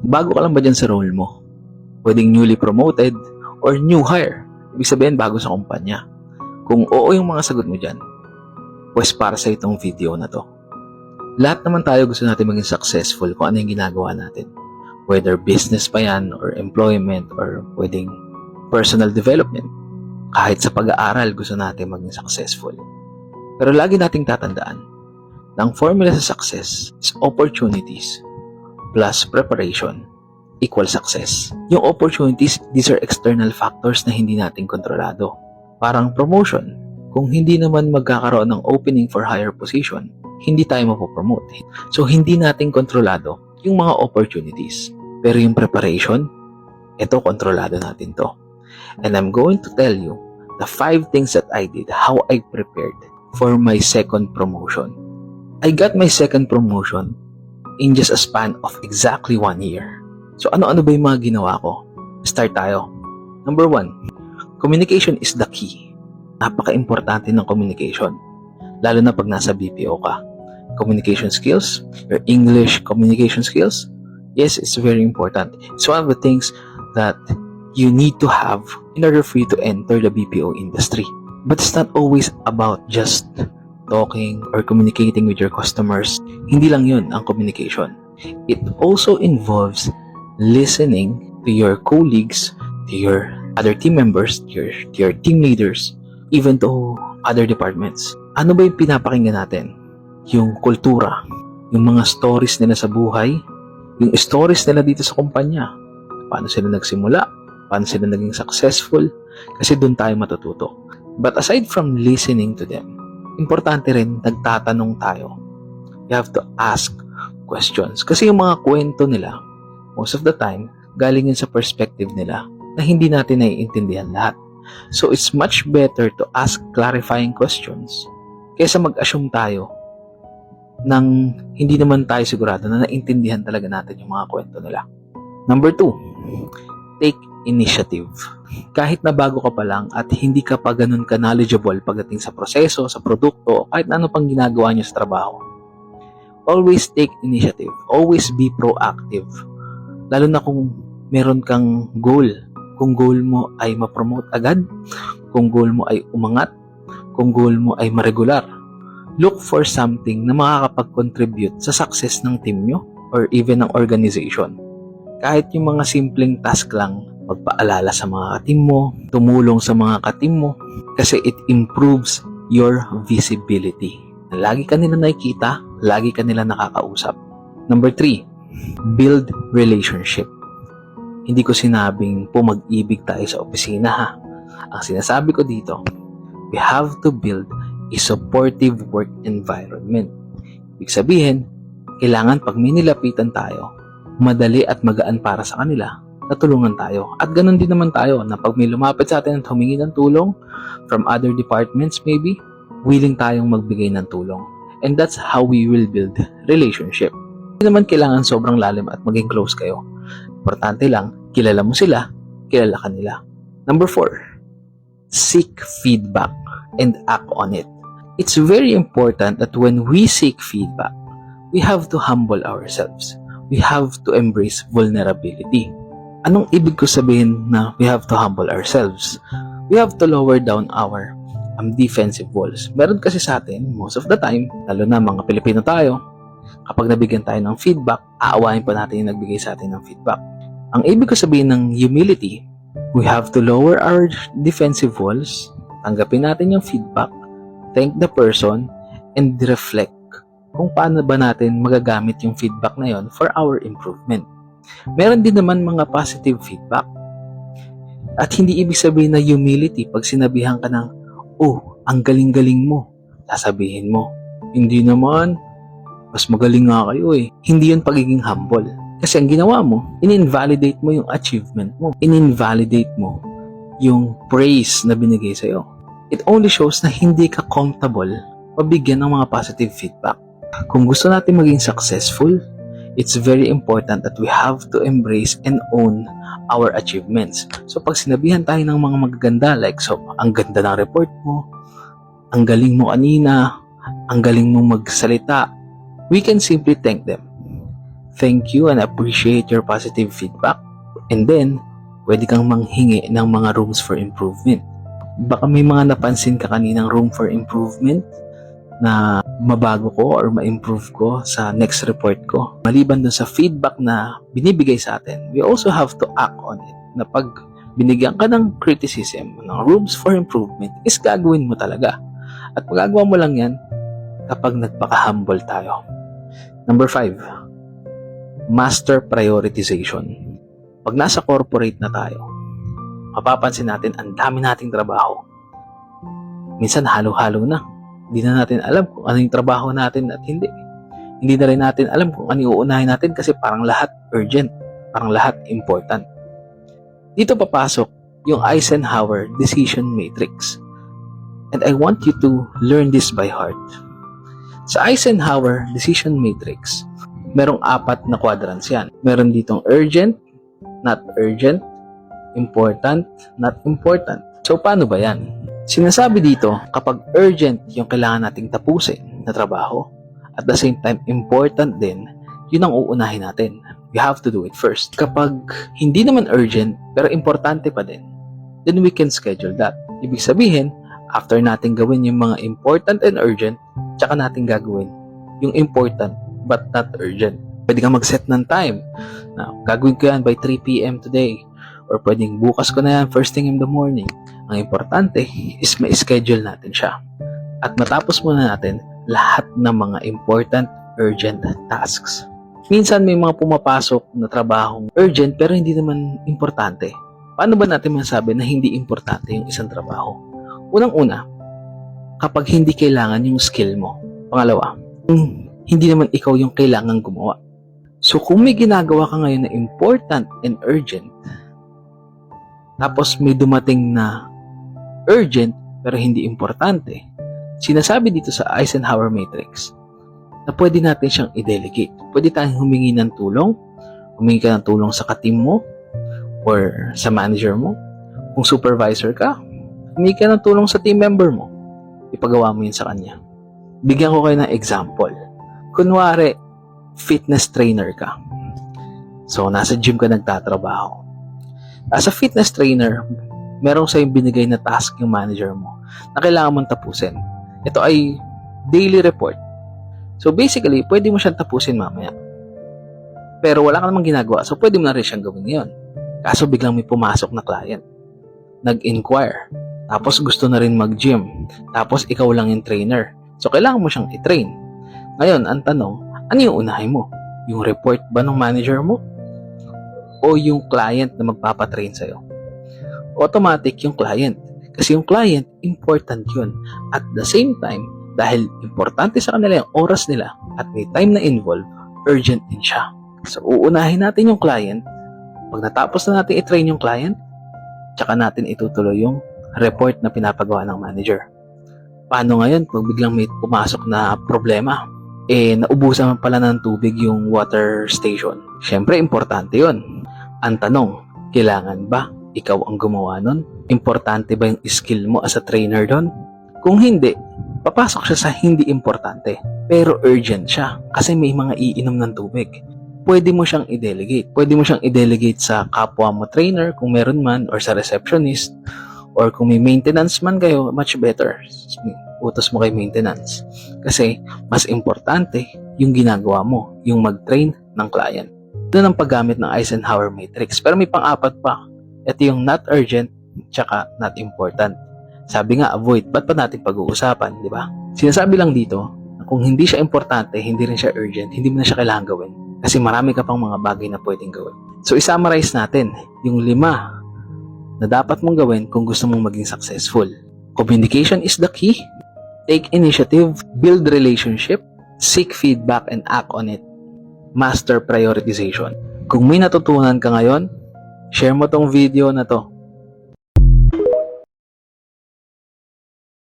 Bago ka lang ba dyan sa role mo? Pwedeng newly promoted or new hire. Ibig sabihin, bago sa kumpanya. Kung oo yung mga sagot mo dyan, pues para sa itong video na to. Lahat naman tayo gusto natin maging successful kung ano yung ginagawa natin. Whether business pa yan, or employment, or pwedeng personal development. Kahit sa pag-aaral, gusto natin maging successful. Pero lagi nating tatandaan na ang formula sa success is opportunities plus preparation equal success. Yung opportunities, these are external factors na hindi natin kontrolado. Parang promotion. Kung hindi naman magkakaroon ng opening for higher position, hindi tayo mapopromote. So, hindi natin kontrolado yung mga opportunities. Pero yung preparation, ito, kontrolado natin to. And I'm going to tell you the 5 things that I did, how I prepared for my second promotion. I got my second promotion in just a span of exactly 1 year. So, ano-ano ba yung mga ginawa ko? Start tayo. Number 1, communication is the key. Napaka-importante ng communication. Lalo na pag nasa BPO ka. Communication skills, your English communication skills, yes, it's very important. It's one of the things that you need to have in order for you to enter the BPO industry. But it's not always about just talking or communicating with your customers. Hindi lang yun ang communication. It also involves listening to your colleagues, to your other team members, to your team leaders, even to other departments. Ano ba yung pinapakinggan natin? Yung kultura, yung mga stories nila sa buhay, yung stories nila dito sa kumpanya. Paano sila nagsimula? Paano sila naging successful? Kasi doon tayo matututo. But aside from listening to them, importante rin nagtatanong tayo. You have to ask questions. Kasi yung mga kwento nila, most of the time, galing yun sa perspective nila na hindi natin naiintindihan lahat. So it's much better to ask clarifying questions kaysa mag-assume tayo nang hindi naman tayo sigurado na naintindihan talaga natin yung mga kwento nila. Number 2, take initiative. Kahit na bago ka pa lang at hindi ka pa ganun ka knowledgeable pagdating sa proseso, sa produkto, kahit na ano pang ginagawa niyo sa trabaho, always take initiative. Always be proactive. Lalo na kung meron kang goal. Kung goal mo ay ma-promote agad, kung goal mo ay umangat, kung goal mo ay ma-regular, look for something na makakapag-contribute sa success ng team nyo or even ng organization. Kahit yung mga simpleng task lang, magpaalala sa mga ka-team mo, tumulong sa mga ka-team mo, kasi it improves your visibility. Lagi ka nila nakikita, lagi ka nila nakakausap. Number 3, build relationship. Hindi ko sinabing mag-ibig tayo sa opisina ha. Ang sinasabi ko dito, we have to build a supportive work environment. Ibig sabihin, kailangan pag may nilapitan tayo, madali at magaan para sa kanila, natulungan tayo. At ganun din naman tayo na pag may lumapit sa atin at humingi ng tulong from other departments maybe, willing tayong magbigay ng tulong. And that's how we will build relationship. Hindi naman kailangan sobrang lalim at maging close kayo. Importante lang, kilala mo sila, kilala ka nila. Number 4, seek feedback and act on it. It's very important that when we seek feedback, we have to humble ourselves. We have to embrace vulnerability. Anong ibig ko sabihin na we have to humble ourselves? We have to lower down our defensive walls. Meron kasi sa atin, most of the time, lalo na mga Pilipino tayo, kapag nabigyan tayo ng feedback, aawain pa natin yung nagbigay sa atin ng feedback. Ang ibig ko sabihin ng humility, we have to lower our defensive walls, tanggapin natin yung feedback, thank the person, and reflect kung paano ba natin magagamit yung feedback na yon for our improvement. Meron din naman mga positive feedback. At hindi ibig sabihin na humility pag sinabihan ka ng, oh, ang galing-galing mo. Sasabihin mo, hindi naman, mas magaling nga kayo eh. Hindi yun pagiging humble. Kasi ang ginawa mo, in-invalidate mo yung achievement mo. In-invalidate mo yung praise na binigay sa'yo. It only shows na hindi ka comfortable mabigyan ng mga positive feedback. Kung gusto natin maging successful, it's very important that we have to embrace and own our achievements. So pag sinabihan tayo ng mga magaganda, like, so, ang ganda ng report mo, ang galing mo kanina, ang galing mo magsalita, we can simply thank them. thank you and appreciate your positive feedback. And then, pwede kang manghingi ng mga rooms for improvement. Baka may mga napansin ka kaninang room for improvement na mabago ko or ma-improve ko sa next report ko. Maliban dun sa feedback na binibigay sa atin, we also have to act on it. Na pag binigyan ka ng criticism, ng rooms for improvement, is gagawin mo talaga. At magagawa mo lang yan kapag nagpaka-humble tayo. Number 5, master prioritization. Pag nasa corporate na tayo, mapapansin natin ang dami nating trabaho. Minsan halo-halo na. Hindi na natin alam kung ano yung trabaho natin at hindi. Hindi na rin natin alam kung ano yung uunahin natin kasi parang lahat urgent, parang lahat important. Dito papasok yung Eisenhower Decision Matrix. And I want you to learn this by heart. Sa Eisenhower Decision Matrix, merong 4 na quadrants yan. Meron ditong urgent, not urgent, important, not important. So, paano ba yan? Sinasabi dito, kapag urgent yung kailangan nating tapusin na trabaho, at the same time, important din, yun ang uunahin natin. We have to do it first. Kapag hindi naman urgent, pero importante pa din, then we can schedule that. Ibig sabihin, after natin gawin yung mga important and urgent, tsaka natin gagawin yung important but not urgent. Pwede kang mag-set ng time. Na, gagawin ko yan by 3 p.m. today. Or pwedeng bukas ko na yan first thing in the morning. Ang importante is ma-schedule natin siya. At matapos muna natin lahat ng mga important, urgent tasks. Minsan may mga pumapasok na trabahong urgent pero hindi naman importante. Paano ba natin masabi na hindi importante yung isang trabaho? Unang-una, kapag hindi kailangan yung skill mo. Pangalawa, hindi naman ikaw yung kailangan gumawa. So kung may ginagawa ka ngayon na important and urgent, tapos may dumating na urgent pero hindi importante, sinasabi dito sa Eisenhower Matrix na pwede natin siyang i-delegate. Pwede tayong humingi ng tulong, humingi ka ng tulong sa ka-team mo or sa manager mo. Kung supervisor ka, humingi ka ng tulong sa team member mo. Ipagawa mo yun sa kanya. Bigyan ko kayo ng example. Kunwari, fitness trainer ka. So, nasa gym ka nagtatrabaho. As a fitness trainer, meron sa'yo binigay na task yung manager mo na kailangan mong tapusin. Ito ay daily report. So basically, pwede mo siyang tapusin mamaya. Pero wala ka namang ginagawa, so pwede mo na rin siyang gawin ngayon. Kaso biglang may pumasok na client. Nag-inquire. Tapos gusto na rin mag-gym. Tapos ikaw lang yung trainer. So kailangan mo siyang i-train. Ngayon, ang tanong, ano yung unahin mo? Yung report ba ng manager mo? O yung client na magpapatrain sa'yo? Automatic yung client. Kasi yung client, important yun. At the same time, dahil importante sa kanila yung oras nila at may time na involved, urgent din siya. So, uunahin natin yung client. Pag natapos na natin i-train yung client, tsaka natin itutuloy yung report na pinapagawa ng manager. Paano ngayon pag biglang may pumasok na problema? Naubusan pala ng tubig yung water station. Siyempre, importante yun. Ang tanong, kailangan ba ikaw ang gumawa nun? Importante ba yung skill mo as a trainer doon? Kung hindi, papasok siya sa hindi importante. Pero urgent siya kasi may mga iinom ng tubig. Pwede mo siyang i-delegate. Pwede mo siyang i-delegate sa kapwa mo trainer kung meron man or sa receptionist. Or kung may maintenance man kayo, much better. Utos mo kay maintenance. Kasi mas importante yung ginagawa mo, yung mag-train ng client. Doon ang paggamit ng Eisenhower Matrix. Pero may pang-4 pa. Ito yung not urgent, tsaka not important. Sabi nga, avoid. Ba't pa natin pag-uusapan, di ba? Sinasabi lang dito, na kung hindi siya importante, hindi rin siya urgent, hindi mo na siya kailangan gawin. Kasi marami ka pang mga bagay na pwedeng gawin. So, isummarize natin yung 5 na dapat mong gawin kung gusto mong maging successful. Communication is the key. Take initiative, build relationship, seek feedback, and act on it. Master prioritization. Kung may natutunan ka ngayon, share mo tong video na to